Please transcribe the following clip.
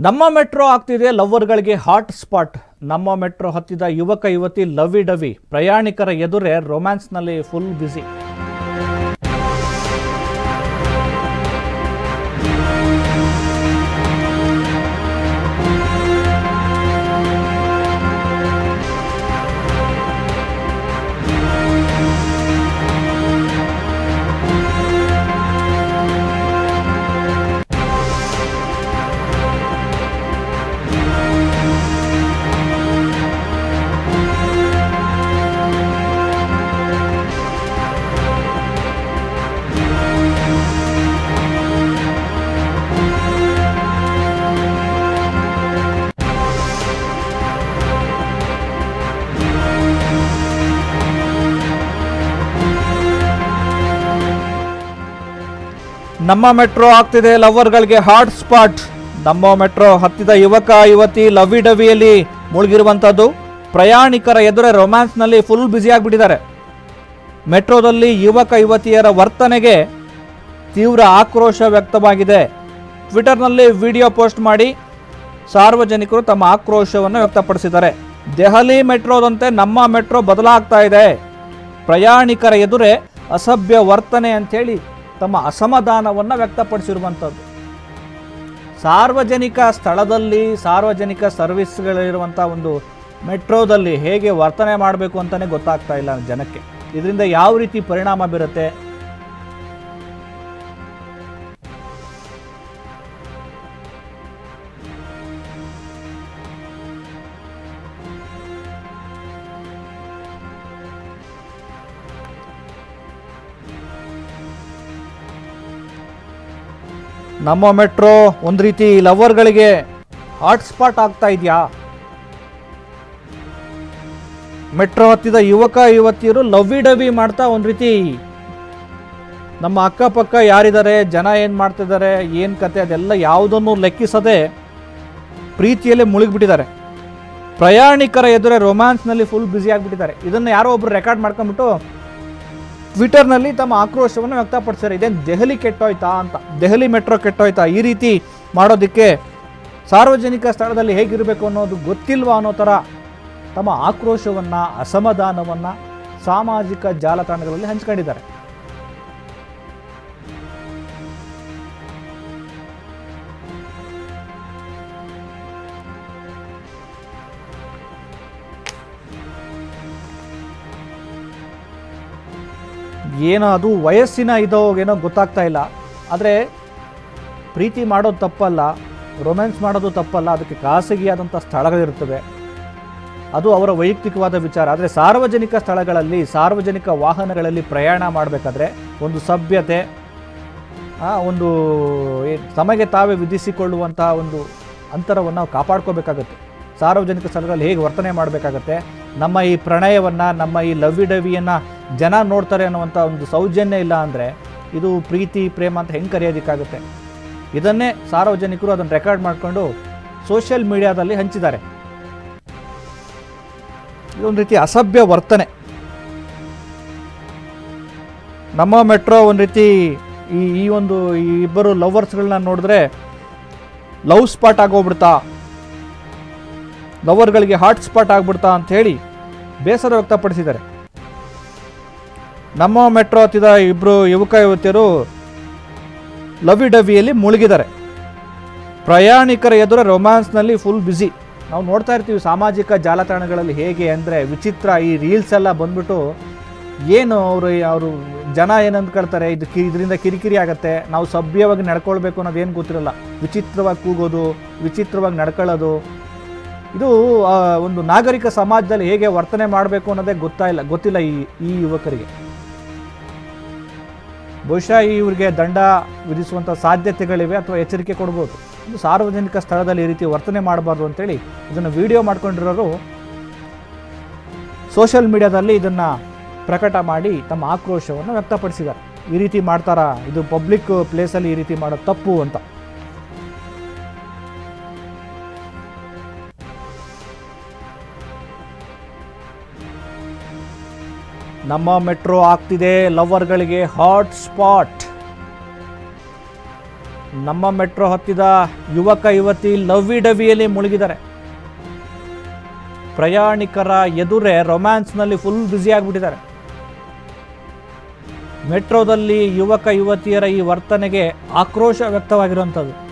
ನಮ್ಮ ಮೆಟ್ರೋ ಆಗ್ತಿದೆ ಲವ್ವರ್ಗಳಿಗೆ hot spot. ನಮ್ಮ ಮೆಟ್ರೋ ಹತ್ತಿದ ಯುವಕ ಯುವತಿ ಲವಿ ಡವಿ, ಪ್ರಯಾಣಿಕರ ಎದುರೇ ರೊಮ್ಯಾನ್ಸ್ನಲ್ಲಿ ಫುಲ್ ಬ್ಯುಸಿ. ನಮ್ಮ ಮೆಟ್ರೋ ಆಗ್ತಿದೆ ಲವರ್ಗಳಿಗೆ ಹಾಟ್ ಸ್ಪಾಟ್. ನಮ್ಮ ಮೆಟ್ರೋ ಹತ್ತಿದ ಯುವಕ ಯುವತಿ ಲವಿ ಡವಿಯಲ್ಲಿ ಮುಳುಗಿರುವಂಥದ್ದು. ಪ್ರಯಾಣಿಕರ ಎದುರೇ ರೊಮ್ಯಾನ್ಸ್ನಲ್ಲಿ ಫುಲ್ ಬ್ಯುಸಿ ಆಗಿಬಿಟ್ಟಿದ್ದಾರೆ. ಮೆಟ್ರೋದಲ್ಲಿ ಯುವಕ ಯುವತಿಯರ ವರ್ತನೆಗೆ ತೀವ್ರ ಆಕ್ರೋಶ ವ್ಯಕ್ತವಾಗಿದೆ. ಟ್ವಿಟರ್ನಲ್ಲಿ ವಿಡಿಯೋ ಪೋಸ್ಟ್ ಮಾಡಿ ಸಾರ್ವಜನಿಕರು ತಮ್ಮ ಆಕ್ರೋಶವನ್ನು ವ್ಯಕ್ತಪಡಿಸಿದ್ದಾರೆ. ದೆಹಲಿ ಮೆಟ್ರೋದಂತೆ ನಮ್ಮ ಮೆಟ್ರೋ ಬದಲಾಗ್ತಾ ಇದೆ, ಪ್ರಯಾಣಿಕರ ಎದುರೇ ಅಸಭ್ಯ ವರ್ತನೆ ಅಂಥೇಳಿ ತಮ್ಮ ಅಸಮಾಧಾನವನ್ನು ವ್ಯಕ್ತಪಡಿಸಿರುವಂಥದ್ದು. ಸಾರ್ವಜನಿಕ ಸ್ಥಳದಲ್ಲಿ ಸಾರ್ವಜನಿಕ ಸರ್ವಿಸ್ಗಳಿರುವಂಥ ಒಂದು ಮೆಟ್ರೋದಲ್ಲಿ ಹೇಗೆ ವರ್ತನೆ ಮಾಡಬೇಕು ಅಂತಲೇ ಗೊತ್ತಾಗ್ತಾ ಇಲ್ಲ ಜನಕ್ಕೆ. ಇದರಿಂದ ಯಾವ ರೀತಿ ಪರಿಣಾಮ ಬೀರುತ್ತೆ? ನಮ್ಮ ಮೆಟ್ರೋ ಒಂದು ರೀತಿ ಲವರ್ಗಳಿಗೆ ಹಾಟ್ ಸ್ಪಾಟ್ ಆಗ್ತಾ ಇದೆಯಾ? ಮೆಟ್ರೋ ಹತ್ತಿದ ಯುವಕ ಯುವತಿಯರು ಲವ್ವಿ ಡವಿ ಮಾಡ್ತಾ ಒಂದು ರೀತಿ ನಮ್ಮ ಅಕ್ಕಪಕ್ಕ ಯಾರಿದ್ದಾರೆ, ಜನ ಏನು ಮಾಡ್ತಿದ್ದಾರೆ, ಏನು ಕತೆ, ಅದೆಲ್ಲ ಯಾವುದನ್ನು ಲೆಕ್ಕಿಸದೆ ಪ್ರೀತಿಯಲ್ಲೇ ಮುಳುಗಿಬಿಟ್ಟಿದ್ದಾರೆ. ಪ್ರಯಾಣಿಕರ ಎದುರೇ ರೊಮ್ಯಾನ್ಸ್ನಲ್ಲಿ ಫುಲ್ ಬ್ಯುಸಿ ಆಗಿಬಿಟ್ಟಿದ್ದಾರೆ. ಇದನ್ನು ಯಾರೋ ಒಬ್ರು ರೆಕಾರ್ಡ್ ಮಾಡ್ಕೊಂಡ್ಬಿಟ್ಟು ಟ್ವಿಟರ್ನಲ್ಲಿ ತಮ್ಮ ಆಕ್ರೋಶವನ್ನು ವ್ಯಕ್ತಪಡಿಸ್ತಾರೆ. ಇದೇನು ದೆಹಲಿ ಕೆಟ್ಟೋಯ್ತಾ ಅಂತ, ದೆಹಲಿ ಮೆಟ್ರೋ ಕೆಟ್ಟೋಯ್ತಾ? ಈ ರೀತಿ ಮಾಡೋದಕ್ಕೆ ಸಾರ್ವಜನಿಕ ಸ್ಥಳದಲ್ಲಿ ಹೇಗಿರಬೇಕು ಅನ್ನೋದು ಗೊತ್ತಿಲ್ವಾ ಅನ್ನೋ ಥರ ತಮ್ಮ ಆಕ್ರೋಶವನ್ನು, ಅಸಮಾಧಾನವನ್ನು ಸಾಮಾಜಿಕ ಜಾಲತಾಣಗಳಲ್ಲಿ ಹಂಚ್ಕೊಂಡಿದ್ದಾರೆ. ಏನೋ ಅದು ವಯಸ್ಸಿನ ಇದೋ ಏನೋ ಗೊತ್ತಾಗ್ತಾ ಇಲ್ಲ. ಆದರೆ ಪ್ರೀತಿ ಮಾಡೋದು ತಪ್ಪಲ್ಲ, ರೊಮ್ಯಾನ್ಸ್ ಮಾಡೋದು ತಪ್ಪಲ್ಲ, ಅದಕ್ಕೆ ಖಾಸಗಿಯಾದಂಥ ಸ್ಥಳಗಳಿರ್ತವೆ, ಅದು ಅವರ ವೈಯಕ್ತಿಕವಾದ ವಿಚಾರ. ಆದರೆ ಸಾರ್ವಜನಿಕ ಸ್ಥಳಗಳಲ್ಲಿ, ಸಾರ್ವಜನಿಕ ವಾಹನಗಳಲ್ಲಿ ಪ್ರಯಾಣ ಮಾಡಬೇಕಾದ್ರೆ ಒಂದು ಸಭ್ಯತೆ, ಒಂದು ತಮಗೆ ತಾವೇ ವಿಧಿಸಿಕೊಳ್ಳುವಂಥ ಒಂದು ಅಂತರವನ್ನು ನಾವು ಕಾಪಾಡ್ಕೋಬೇಕಾಗತ್ತೆ. ಸಾರ್ವಜನಿಕ ಸ್ಥಳಗಳಲ್ಲಿ ಹೇಗೆ ವರ್ತನೆ ಮಾಡಬೇಕಾಗತ್ತೆ, ನಮ್ಮ ಈ ಪ್ರಣಯವನ್ನು, ನಮ್ಮ ಈ ಲವ್ವಿ ಡವಿಯನ್ನು ಜನ ನೋಡ್ತಾರೆ ಅನ್ನುವಂಥ ಒಂದು ಸೌಜನ್ಯ ಇಲ್ಲ ಅಂದರೆ ಇದು ಪ್ರೀತಿ ಪ್ರೇಮ ಅಂತ ಹೆಂಗೆ ಕರೆಯೋದಕ್ಕಾಗುತ್ತೆ? ಇದನ್ನೇ ಸಾರ್ವಜನಿಕರು ಅದನ್ನು ರೆಕಾರ್ಡ್ ಮಾಡಿಕೊಂಡು ಸೋಷಿಯಲ್ ಮೀಡಿಯಾದಲ್ಲಿ ಹಂಚಿದ್ದಾರೆ. ಇದೊಂದು ರೀತಿ ಅಸಭ್ಯ ವರ್ತನೆ. ನಮ್ಮ ಮೆಟ್ರೋ ಒಂದು ರೀತಿ ಈ ಇಬ್ಬರು ಲವರ್ಸ್ಗಳನ್ನ ನೋಡಿದ್ರೆ ಲವ್ ಸ್ಪಾಟ್ ಆಗೋಗ್ಬಿಡ್ತಾ, ಲವರ್ಗಳಿಗೆ ಹಾಟ್ ಸ್ಪಾಟ್ ಆಗ್ಬಿಡ್ತಾ ಅಂತ ಹೇಳಿ ಬೇಸರ ವ್ಯಕ್ತಪಡಿಸಿದ್ದಾರೆ. ನಮ್ಮ ಮೆಟ್ರೋ ಹತ್ತಿದ ಇಬ್ಬರು ಯುವಕ ಯುವತಿಯರು ಲವಿ ಡವಿಯಲ್ಲಿ ಮುಳುಗಿದ್ದಾರೆ. ಪ್ರಯಾಣಿಕರ ಎದುರು ರೊಮ್ಯಾನ್ಸ್ನಲ್ಲಿ ಫುಲ್ ಬ್ಯುಸಿ. ನಾವು ನೋಡ್ತಾ ಇರ್ತೀವಿ ಸಾಮಾಜಿಕ ಜಾಲತಾಣಗಳಲ್ಲಿ ಹೇಗೆ ಅಂದರೆ ವಿಚಿತ್ರ. ಈ ರೀಲ್ಸ್ ಎಲ್ಲ ಬಂದ್ಬಿಟ್ಟು ಏನು ಅವರು ಜನ ಏನು ಅಂದ್ಕೊಳ್ತಾರೆ, ಇದರಿಂದ ಕಿರಿಕಿರಿ ಆಗುತ್ತೆ, ನಾವು ಸಭ್ಯವಾಗಿ ನಡ್ಕೊಳ್ಬೇಕು ಅನ್ನೋದೇನು ಗೊತ್ತಿರಲ್ಲ. ವಿಚಿತ್ರವಾಗಿ ಕೂಗೋದು, ವಿಚಿತ್ರವಾಗಿ ನಡ್ಕೊಳ್ಳೋದು, ಇದು ಒಂದು ನಾಗರಿಕ ಸಮಾಜದಲ್ಲಿ ಹೇಗೆ ವರ್ತನೆ ಮಾಡಬೇಕು ಅನ್ನೋದೇ ಗೊತ್ತಿಲ್ಲ ಈ ಯುವಕರಿಗೆ. ಬಹುಶಃ ಇವರಿಗೆ ದಂಡ ವಿಧಿಸುವಂಥ ಸಾಧ್ಯತೆಗಳಿವೆ ಅಥವಾ ಎಚ್ಚರಿಕೆ ಕೊಡ್ಬೋದು. ಒಂದು ಸಾರ್ವಜನಿಕ ಸ್ಥಳದಲ್ಲಿ ಈ ರೀತಿ ವರ್ತನೆ ಮಾಡಬಾರ್ದು ಅಂತೇಳಿ ಇದನ್ನು ವಿಡಿಯೋ ಮಾಡ್ಕೊಂಡಿರೋರು ಸೋಷಿಯಲ್ ಮೀಡಿಯಾದಲ್ಲಿ ಇದನ್ನು ಪ್ರಕಟ ಮಾಡಿ ತಮ್ಮ ಆಕ್ರೋಶವನ್ನು ವ್ಯಕ್ತಪಡಿಸಿದ್ದಾರೆ. ಈ ರೀತಿ ಮಾಡ್ತಾರಾ, ಇದು ಪಬ್ಲಿಕ್ ಪ್ಲೇಸಲ್ಲಿ ಈ ರೀತಿ ಮಾಡೋದು ತಪ್ಪು ಅಂತ. ನಮ್ಮ ಮೆಟ್ರೋ ಆಗ್ತಿದೆ ಲವರ್ಗಳಿಗೆ ಹಾಟ್ ಸ್ಪಾಟ್. ನಮ್ಮ ಮೆಟ್ರೋ ಹತ್ತಿದ ಯುವಕ ಯುವತಿ ಲವ್ವಿ ಡವಿಯಲ್ಲಿ ಮುಳುಗಿದ್ದಾರೆ. ಪ್ರಯಾಣಿಕರ ಎದುರೇ ರೊಮ್ಯಾನ್ಸ್ನಲ್ಲಿ ಫುಲ್ ಬ್ಯುಸಿ ಆಗಿಬಿಟ್ಟಿದ್ದಾರೆ. ಮೆಟ್ರೋದಲ್ಲಿ ಯುವಕ ಯುವತಿಯರ ಈ ವರ್ತನೆಗೆ ಆಕ್ರೋಶ ವ್ಯಕ್ತವಾಗಿರುವಂಥದ್ದು.